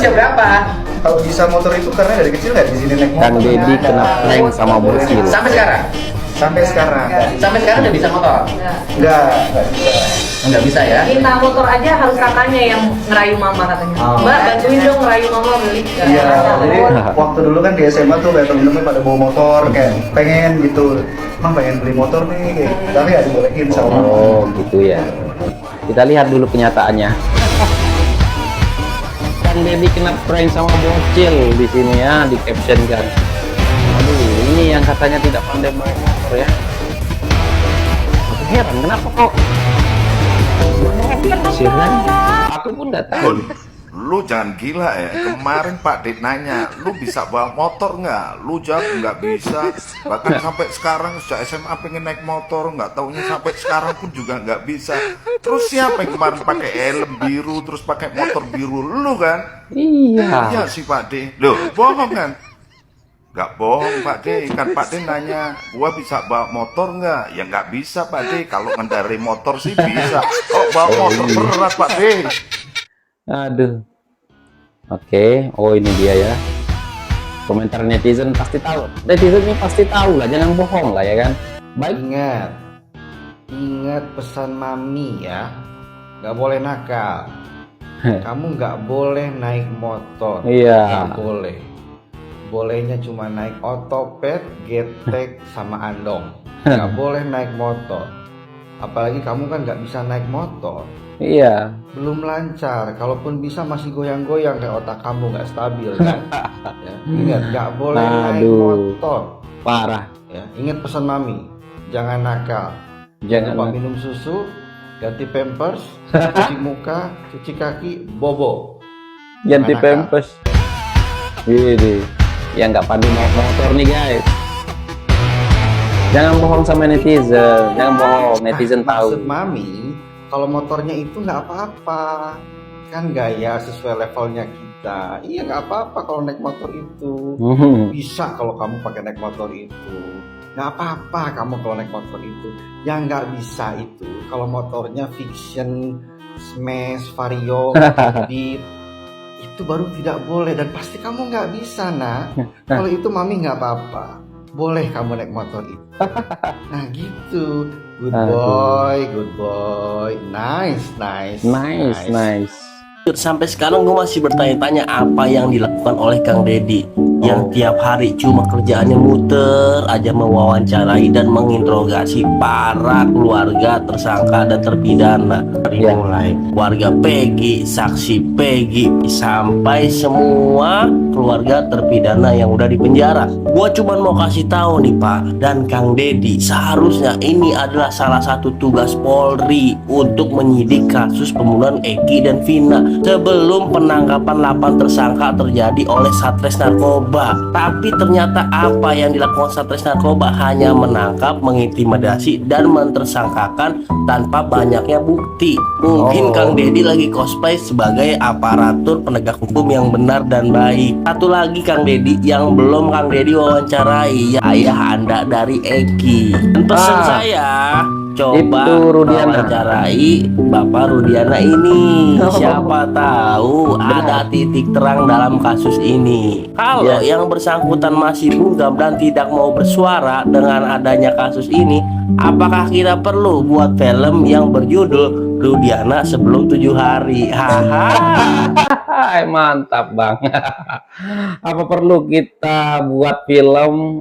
usia berapa? Kalau bisa motor itu karena dari kecil nggak di sini naik motor. Kang Deddy kena prank sama bocil. Sampai sekarang? Sampai sekarang. Sampai sekarang udah bisa motor? Nggak bisa. Nggak bisa ya? Minta motor aja harus kakaknya yang ngerayu mama katanya. Mbak, bantuin dong ngerayu mama beli. Iya, jadi waktu dulu kan di SMA tuh kayak temen-temen pada bawa motor, kayak pengen gitu, Mang pengen beli motor nih, tapi nggak dibolehin sama mama. Oh gitu ya. Kita lihat dulu kenyataannya. Kang Deddy kena prank sama bocil di sini ya, di caption kan. Aduh, ini yang katanya tidak pandai bawa motor ya. Aku heran kenapa kok bocil kan? Aku pun nggak tahu. Lu jangan gila ya. Kemarin Pak Dit nanya, lu bisa bawa motor nggak? Lu jawab nggak bisa. Bahkan sampai sekarang sejak SMA pengen naik motor, nggak taunya sampai sekarang pun juga nggak bisa. Terus siapa yang kemarin pakai helm biru, terus pakai motor biru? Lu kan? Iya. Iya sih Pak D. Loh, bohong kan? Nggak bohong Pak D. Kan Pak D nanya, gua bisa bawa motor nggak? Ya nggak bisa Pak D. Kalau ngendarai motor sih bisa. Kok bawa motor berat Pak D? Aduh. Oke, oh ini dia ya. Komentar netizen pasti tahu. Netizen ini pasti tahu lah, jangan bohong lah ya kan. Baik. Ingat pesan mami ya. Nggak boleh nakal. Kamu nggak boleh naik motor. Iya. Nggak boleh. Bolehnya cuma naik otopet, getek, sama andong. Nggak boleh naik motor. Apalagi kamu kan nggak bisa naik motor. Iya. Belum lancar, kalaupun bisa masih goyang-goyang kayak otak kamu nggak stabil kan. Ya, ingat nggak boleh naik motor. Parah. Ya, ingat pesan mami, jangan nakal. Jangan Lupa minum susu, ganti pampers, cuci muka, cuci kaki, bobo. ganti Jangan nakal. pampers. Ini yang nggak pandai naik motor nih guys. Jangan bohong sama netizen, jangan bohong. Netizen tahu. Maksud mami, kalau motornya itu nggak apa-apa, kan gaya sesuai levelnya kita. Iya nggak apa-apa kalau naik motor itu. Bisa kalau kamu pakai naik motor itu. Nggak apa-apa kamu kalau naik motor itu. Yang nggak bisa itu kalau motornya fiction, smash, vario, beat, itu baru tidak boleh dan pasti kamu nggak bisa nak. Kalau itu mami nggak apa-apa. Boleh kamu naik motor itu. Nah gitu. Good boy, nice. Sampai sekarang gue masih bertanya-tanya apa yang dilakukan oleh Kang Deddy yang tiap hari cuma kerjaannya muter aja mewawancarai dan menginterogasi para keluarga tersangka dan terpidana dari mulai warga Peggy, saksi Peggy sampai semua keluarga terpidana yang udah di penjara. Gue cuma mau kasih tahu nih Pak dan Kang Deddy, seharusnya ini adalah salah satu tugas Polri untuk menyidik kasus pembunuhan Eki dan Vina sebelum penangkapan 8 tersangka terjadi oleh Satres Narkoba. Tapi ternyata apa yang dilakukan Satres Narkoba hanya menangkap, mengintimidasi, dan mentersangkakan tanpa banyaknya bukti. Mungkin Kang Deddy lagi cosplay sebagai aparatur penegak hukum yang benar dan baik. Satu lagi Kang Deddy yang belum Kang Deddy wawancarai, ayah Anda dari Eki. Dan pesan saya, coba wawancarai Bapak Rudiana ini. Siapa tahu ada titik terang dalam kasus ini. Kalau yang bersangkutan masih bungkam dan tidak mau bersuara dengan adanya kasus ini, apakah kita perlu buat film yang berjudul Rudiana sebelum 7 hari? Mantap bang. Apa perlu kita buat film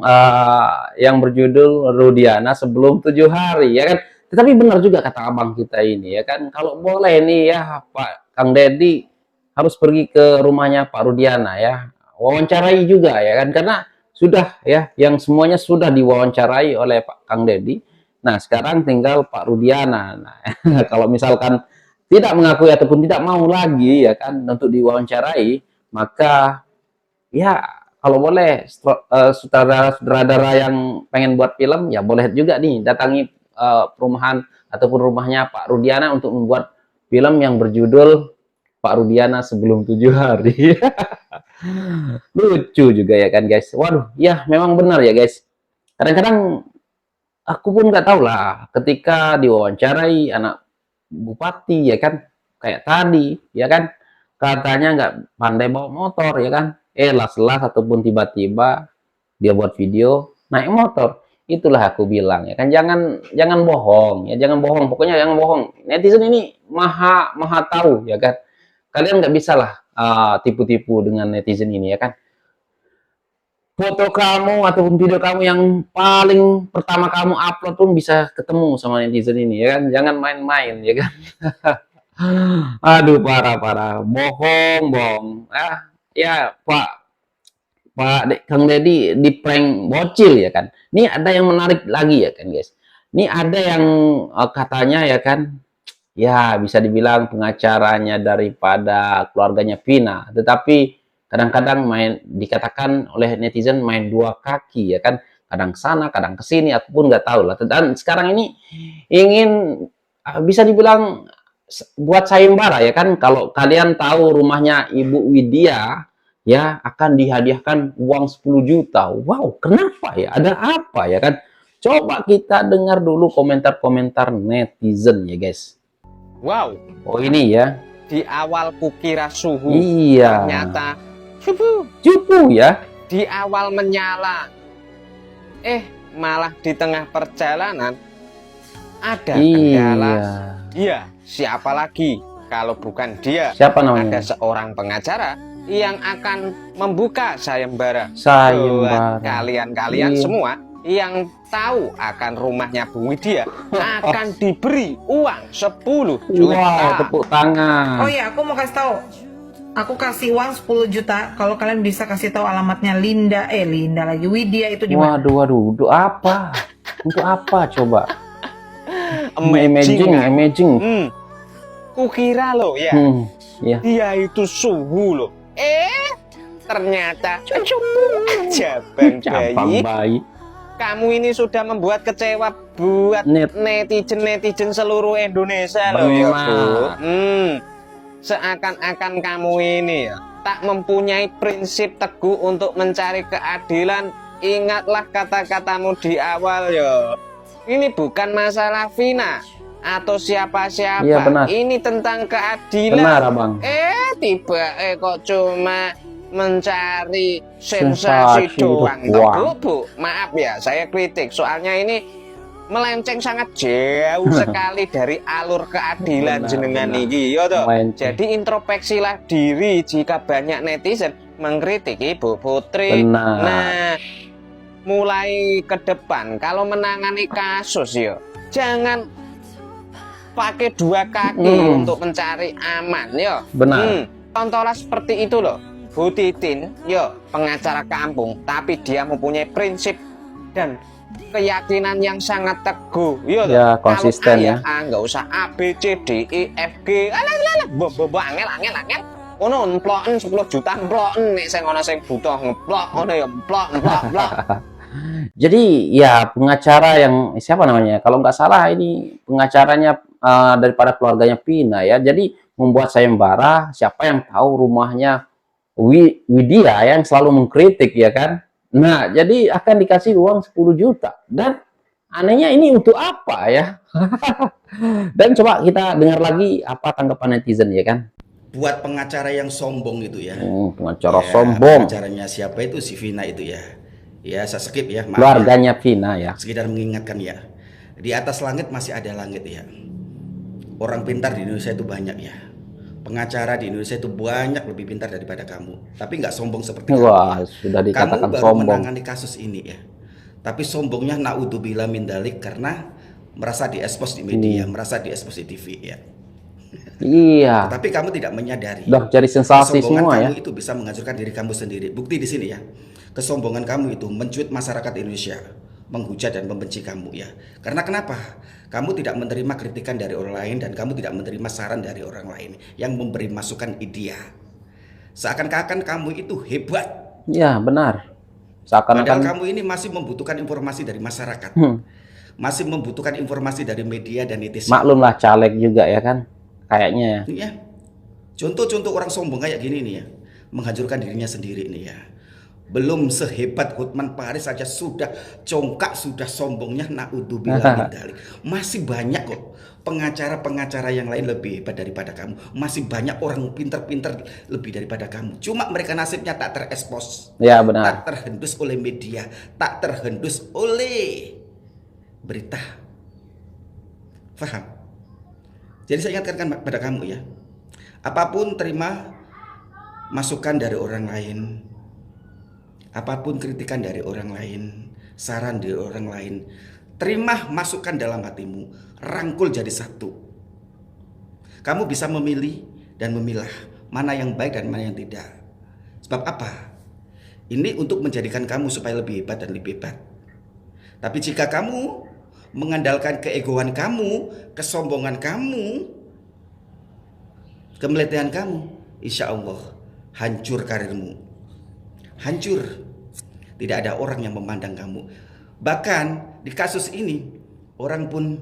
yang berjudul Rudiana sebelum 7 hari ya kan? Tetapi benar juga kata abang kita ini ya kan, kalau boleh nih ya Pak Kang Deddy harus pergi ke rumahnya Pak Rudiana ya, wawancarai juga ya kan, karena sudah ya yang semuanya sudah diwawancarai oleh Pak Kang Deddy. Nah sekarang tinggal Pak Rudiana. Nah, kalau misalkan tidak mengakui ataupun tidak mau lagi ya kan untuk diwawancarai, maka ya kalau boleh sutradara-sutradara yang pengen buat film ya boleh juga nih datangi perumahan ataupun rumahnya Pak Rudiana untuk membuat film yang berjudul Pak Rudiana sebelum 7 hari. Lucu juga ya kan guys. Waduh ya memang benar ya guys, kadang-kadang aku pun nggak tahu lah ketika diwawancarai anak bupati ya kan kayak tadi ya kan, katanya nggak pandai bawa motor ya kan, las-las ataupun tiba-tiba dia buat video naik motor. Itulah aku bilang ya kan, jangan bohong ya, jangan bohong, pokoknya jangan bohong. Netizen ini maha tahu ya kan, kalian nggak bisa lah tipu-tipu dengan netizen ini ya kan. Foto kamu ataupun video kamu yang paling pertama kamu upload pun bisa ketemu sama netizen ini ya kan, jangan main-main ya kan. Aduh, parah, bohong. Ya Kang Deddy di prank bocil ya kan. Ini ada yang menarik lagi ya kan guys. Ini ada yang katanya ya kan, ya bisa dibilang pengacaranya daripada keluarganya Vina, tetapi kadang-kadang dikatakan oleh netizen main dua kaki ya kan, kadang sana kadang kesini, aku pun nggak tahu lah. Dan sekarang ini ingin bisa dibilang buat sayembara ya kan, kalau kalian tahu rumahnya Ibu Widya ya akan dihadiahkan uang 10 juta. Wow, kenapa ya? Ada apa ya kan? Coba kita dengar dulu komentar-komentar netizen ya guys. Wow. Oh ini ya. Di awal kukira suhu. Iya. Ternyata cupu ya. Di awal menyala. Malah di tengah perjalanan ada kendala. Iya, siapa lagi kalau bukan dia? Siapa namanya? Ada seorang pengacara yang akan membuka sayembara Sayembara. buat kalian semua yang tahu akan rumahnya Bu Widya akan diberi uang 10 juta. Wow, tepuk tangan. Oh ya, aku mau kasih tahu. Aku kasih uang 10 juta kalau kalian bisa kasih tahu alamatnya Linda lagi Widya itu di mana? Waduh, untuk apa? Untuk apa coba? Amazing. Kukira loh ya. Ya. Dia itu suhu loh. Ternyata cabang bayi. Kamu ini sudah membuat kecewa buat netizen seluruh Indonesia loh ya Bu. Seakan-akan kamu ini ya tak mempunyai prinsip teguh untuk mencari keadilan. Ingatlah kata-katamu di awal ya. Ini bukan masalah Vina atau siapa-siapa. Iya, benar. Ini tentang keadilan. Benar, Abang. Tiba kok cuma mencari sensasi doang. Bu, maaf ya, saya kritik. Soalnya ini melenceng sangat jauh sekali dari alur keadilan jenengan iki ya toh. Jadi introspeksilah diri jika banyak netizen mengkritik Ibu Putri. Benar. Nah, mulai ke depan kalau menangani kasus ya jangan pakai dua kaki untuk mencari aman ya. Benar. Contohnya seperti itu loh. Bu Titin, yo pengacara kampung, tapi dia mempunyai prinsip dan keyakinan yang sangat teguh. Yo, ya konsisten ya. Nggak usah A B C D E F G. Angel. Ono emploken 10 juta emploken nek sing ana sing butuh ngeplok ngono ya emplok. Jadi ya pengacara yang siapa namanya? Kalau nggak salah ini pengacaranya daripada keluarganya Vina ya. Jadi membuat sayembara siapa yang tahu rumahnya Widya yang selalu mengkritik ya kan. Nah, jadi akan dikasih uang 10 juta. Dan anehnya ini untuk apa ya? Dan coba kita dengar lagi apa tanggapan netizen ya kan. Buat pengacara yang sombong itu ya. Pengacara sombong. Pengacaranya siapa itu? Si Vina itu ya. Ya, saya skip ya. Maaf keluarganya ya. Vina ya. Sekedar mengingatkan ya. Di atas langit masih ada langit ya. Orang pintar di Indonesia itu banyak ya. Pengacara di Indonesia itu banyak lebih pintar daripada kamu, tapi nggak sombong seperti kamu. Wah, sudah dikatakan kamu baru sombong. menangani kasus ini ya, tapi sombongnya naudzubillah min dalik karena merasa diekspos di media, merasa diekspos di TV ya. Iya. Tapi kamu tidak menyadari. Udah cari sensasi kesombongan semua ya. kamu itu bisa menghancurkan diri kamu sendiri. Bukti di sini ya, kesombongan kamu itu mencuit masyarakat Indonesia, menghujat dan membenci kamu ya. Karena kenapa? Kamu tidak menerima kritikan dari orang lain dan kamu tidak menerima saran dari orang lain yang memberi masukan ide. Seakan-akan kamu itu hebat. Ya benar. Padahal kamu ini masih membutuhkan informasi dari masyarakat. Masih membutuhkan informasi dari media dan netizen. Maklumlah caleg juga ya kan. Kayaknya ya. Contoh-contoh orang sombong kayak gini nih ya. Menghancurkan dirinya sendiri nih ya. Belum sehebat Hotman Paris saja sudah congkak, sudah sombongnya, naudzubillah min dzalik. Masih banyak kok pengacara-pengacara yang lain lebih hebat daripada kamu. Masih banyak orang pinter-pinter lebih daripada kamu. Cuma mereka nasibnya tak terekspos. Ya benar. Tak terhendus oleh media, tak terhendus oleh berita. Faham? Jadi saya ingatkan pada kamu ya. Apapun terima masukan dari orang lain. Apapun kritikan dari orang lain, saran dari orang lain, terima masukan dalam hatimu, rangkul jadi satu. Kamu bisa memilih dan memilah mana yang baik dan mana yang tidak. Sebab apa? Ini untuk menjadikan kamu supaya lebih hebat dan lebih hebat. Tapi jika kamu mengandalkan keegoan kamu, kesombongan kamu, kemeletehan kamu, insya Allah hancur karirmu. Hancur. Tidak ada orang yang memandang kamu. Bahkan di kasus ini orang pun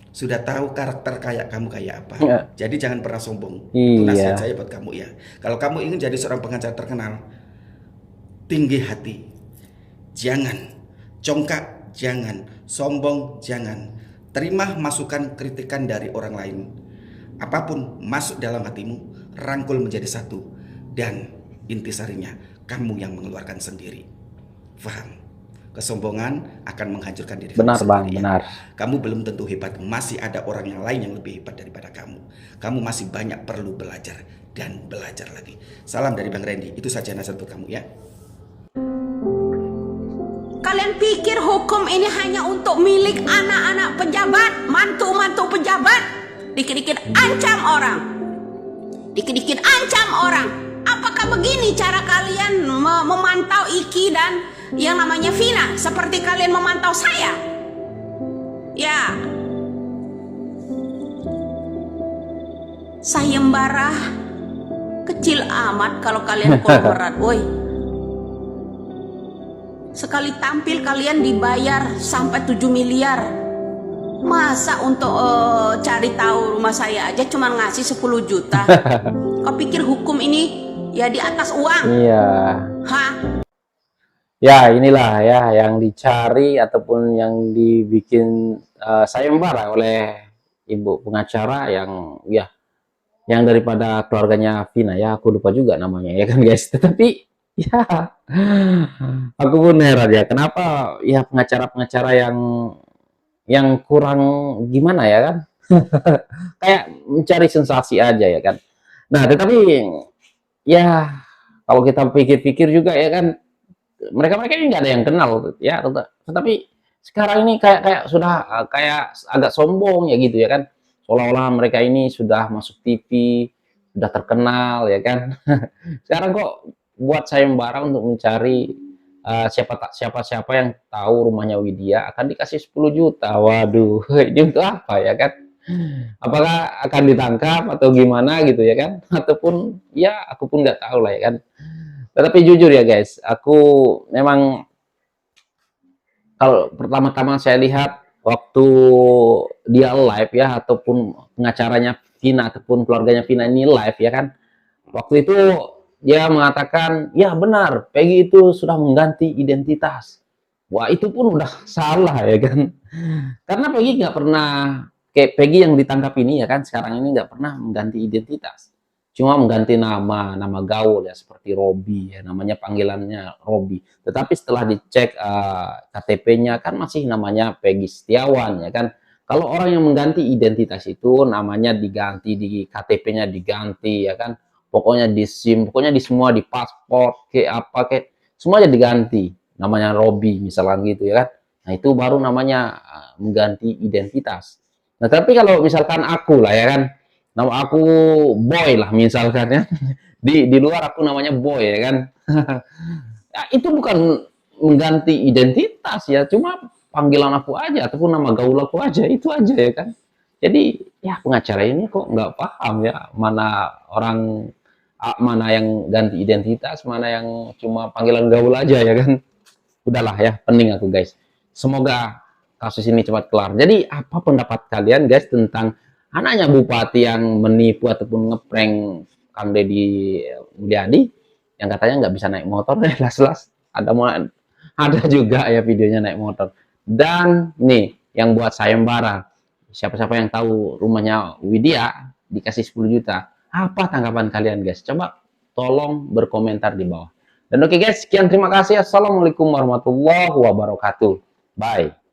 sudah tahu karakter kayak kamu kayak apa. Ya. Jadi jangan pernah sombong. Iya. Itu nasihat saya buat kamu ya. Kalau kamu ingin jadi seorang pengacara terkenal, tinggi hati. Jangan congkak, jangan sombong, jangan. Terima masukan kritikan dari orang lain. Apapun masuk dalam hatimu, rangkul menjadi satu, dan intisarinya kamu yang mengeluarkan sendiri. Faham? Kesombongan akan menghancurkan diri Benar kamu Bang, sendiri. benar. Kamu belum tentu hebat, masih ada orang yang lain yang lebih hebat daripada kamu. Kamu masih banyak perlu belajar dan belajar lagi. Salam dari Bang Randy. Itu saja nasihat untuk kamu ya. Kalian pikir hukum ini hanya untuk milik anak-anak pejabat, mantu-mantu pejabat? Dikit-dikit ancam orang. Dikit-dikit ancam orang. Apakah begini cara kalian memantau Iki dan yang namanya Vina? Seperti kalian memantau saya? Ya. Sayembara kecil amat kalau kalian konglomerat, woi. Sekali tampil kalian dibayar sampai 7 miliar. Masa untuk cari tahu rumah saya aja cuma ngasih 10 juta? Kau pikir hukum ini ya di atas uang? Iya. Hah? Ya inilah ya yang dicari ataupun yang dibikin sayembara oleh ibu pengacara yang ya yang daripada keluarganya Vina ya, aku lupa juga namanya ya kan guys. Tetapi ya aku pun heran ya kenapa ya pengacara-pengacara yang kurang gimana ya kan. Kayak mencari sensasi aja ya kan. Nah tetapi ya kalau kita pikir-pikir juga ya kan mereka ini nggak ada yang kenal ya, tetapi sekarang ini kayak sudah kayak agak sombong ya gitu ya kan, seolah-olah mereka ini sudah masuk TV, sudah terkenal ya kan. Sekarang kok buat sayembara untuk mencari siapa yang tahu rumahnya Widya akan dikasih 10 juta. Waduh, ini untuk apa ya kan? Apakah akan ditangkap atau gimana gitu ya kan? Ataupun ya aku pun nggak tahu lah ya kan. Tetapi jujur ya guys, aku memang kalau pertama-tama saya lihat waktu dia live ya, ataupun pengacaranya Vina ataupun keluarganya Vina ini live ya kan, waktu itu dia mengatakan ya benar Peggy itu sudah mengganti identitas. Wah itu pun udah salah ya kan, karena Peggy nggak pernah kayak Peggy yang ditangkap ini ya kan, sekarang ini nggak pernah mengganti identitas, cuma mengganti nama gaul ya seperti Robi ya, namanya panggilannya Robi. Tetapi setelah dicek KTP-nya kan masih namanya Peggy Setiawan ya kan. Kalau orang yang mengganti identitas itu namanya diganti, di KTP-nya diganti ya kan. Pokoknya di SIM, pokoknya di semua, di paspor kayak apa kayak semuanya diganti. Namanya Robi misalkan gitu ya kan. Nah itu baru namanya mengganti identitas. Nah tapi kalau misalkan aku lah ya kan, nama aku Boy lah misalkan ya, di luar aku namanya Boy ya kan. Ya, itu bukan mengganti identitas ya, cuma panggilan aku aja ataupun nama gaul aku aja, itu aja ya kan. Jadi ya pengacara ini kok nggak paham ya mana orang, mana yang ganti identitas, mana yang cuma panggilan gaul aja ya kan. Udahlah ya, pening aku guys. Semoga kasus ini cepat kelar. Jadi apa pendapat kalian guys tentang anaknya bupati yang menipu ataupun ngeprank Kang Deddy Mulyadi? yang katanya nggak bisa naik motor, jelas-jelas ada juga ya videonya naik motor. Dan nih yang buat sayembara, siapa-siapa yang tahu rumahnya Widya dikasih 10 juta, apa tanggapan kalian guys? Coba tolong berkomentar di bawah. Dan oke guys, sekian, terima kasih. Assalamualaikum warahmatullahi wabarakatuh. Bye.